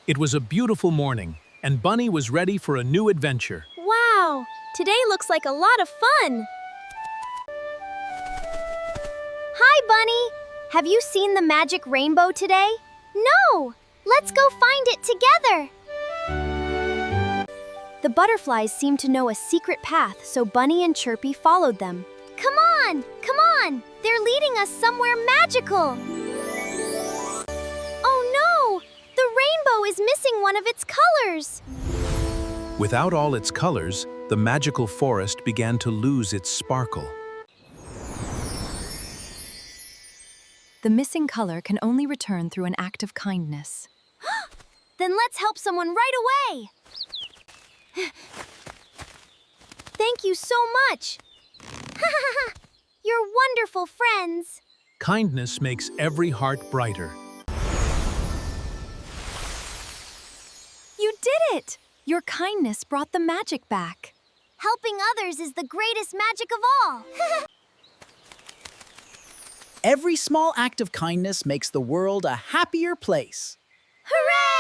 It was a beautiful morning, and Bunny was ready for a new adventure. Wow, today looks like a lot of fun. Hi, Bunny. Have you seen the magic rainbow today? No. Let's go find it together. The butterflies seemed to know a secret path, so Bunny and Chirpy followed them. Come on, come on. They're leading us somewhere magical. Oh no, the rainbow is missing one of its colors. Without all its colors, the magical forest began to lose its sparkle. The missing color can only return through an act of kindness. Then let's help someone right away. Thank you so much. You're wonderful friends. Kindness makes every heart brighter. You did it! Your kindness brought the magic back. Helping others is the greatest magic of all. Every small act of kindness makes the world a happier place. Hooray!